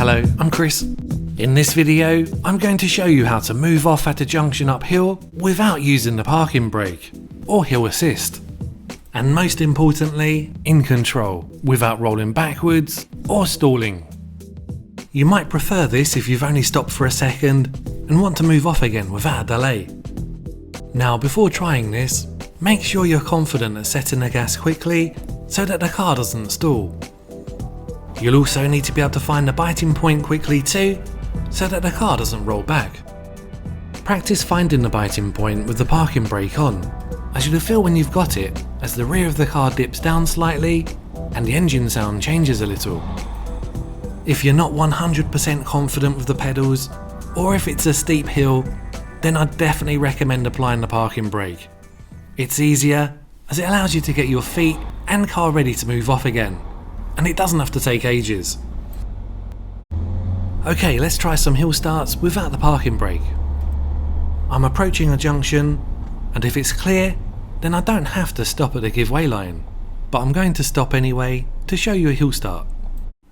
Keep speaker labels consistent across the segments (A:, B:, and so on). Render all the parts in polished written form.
A: Hello, I'm Chris. In this video, I'm going to show you how to move off at a junction uphill without using the parking brake or hill assist. And most importantly, in control, without rolling backwards or stalling. You might prefer this if you've only stopped for a second and want to move off again without a delay. Now, before trying this, make sure you're confident at setting the gas quickly so that the car doesn't stall. You'll also need to be able to find the biting point quickly too, so that the car doesn't roll back. Practice finding the biting point with the parking brake on, as you'll feel when you've got it as the rear of the car dips down slightly and the engine sound changes a little. If you're not 100% confident with the pedals, or if it's a steep hill, then I'd definitely recommend applying the parking brake. It's easier, as it allows you to get your feet and car ready to move off again, and it doesn't have to take ages. Okay, let's try some hill starts without the parking brake. I'm approaching a junction, and if it's clear, then I don't have to stop at the give-way line, but I'm going to stop anyway to show you a hill start.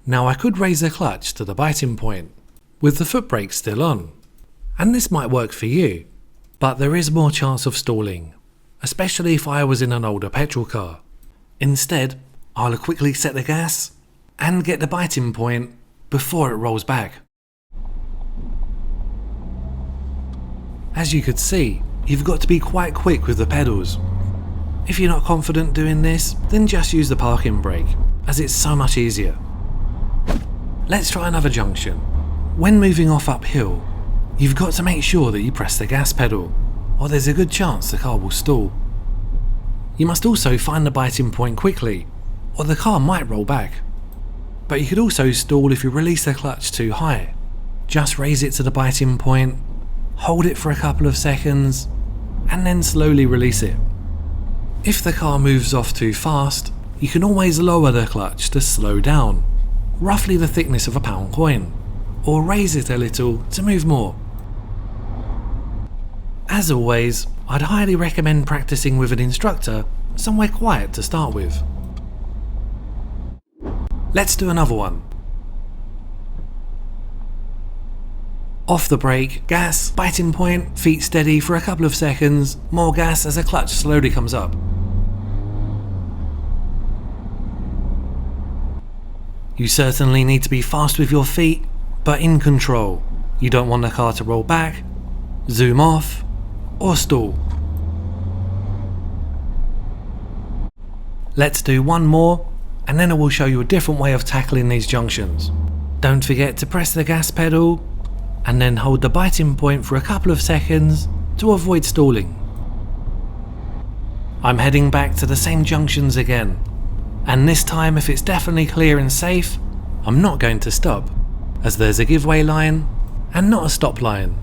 A: Now I could raise the clutch to the biting point, with the foot brake still on, and this might work for you, but there is more chance of stalling, especially if I was in an older petrol car. Instead, I'll quickly set the gas and get the biting point before it rolls back. As you could see, you've got to be quite quick with the pedals. If you're not confident doing this, then just use the parking brake, as it's so much easier. Let's try another junction. When moving off uphill, you've got to make sure that you press the gas pedal, or there's a good chance the car will stall. You must also find the biting point quickly, or the car might roll back. But you could also stall if you release the clutch too high. Just raise it to the biting point, hold it for a couple of seconds, and then slowly release it. If the car moves off too fast, you can always lower the clutch to slow down, roughly the thickness of a pound coin, or raise it a little to move more. As always, I'd highly recommend practicing with an instructor somewhere quiet to start with. Let's do another one. Off the brake, gas, biting point, feet steady for a couple of seconds, more gas as the clutch slowly comes up. You certainly need to be fast with your feet, but in control. You don't want the car to roll back, zoom off, or stall. Let's do one more, and then I will show you a different way of tackling these junctions. Don't forget to press the gas pedal and then hold the biting point for a couple of seconds to avoid stalling. I'm heading back to the same junctions again, and this time if it's definitely clear and safe, I'm not going to stop, as there's a give-way line and not a stop line.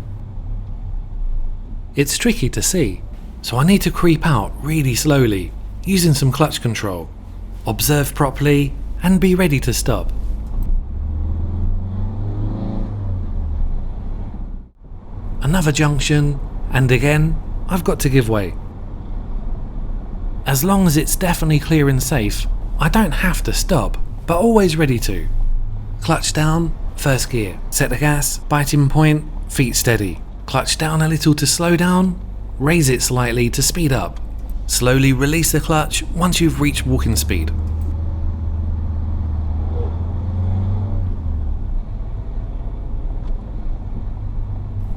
A: It's tricky to see, so I need to creep out really slowly, using some clutch control. Observe properly and be ready to stop. Another junction, and again, I've got to give way. As long as it's definitely clear and safe, I don't have to stop, but always ready to. Clutch down, first gear, set the gas, biting point, feet steady. Clutch down a little to slow down, raise it slightly to speed up. Slowly release the clutch once you've reached walking speed.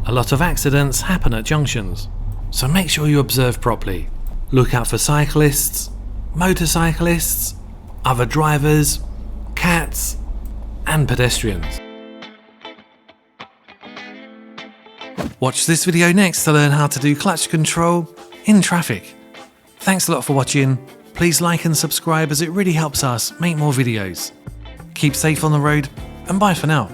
A: A lot of accidents happen at junctions, so make sure you observe properly. Look out for cyclists, motorcyclists, other drivers, cats, and pedestrians. Watch this video next to learn how to do clutch control in traffic. Thanks a lot for watching. Please like and subscribe as it really helps us make more videos. Keep safe on the road, and bye for now.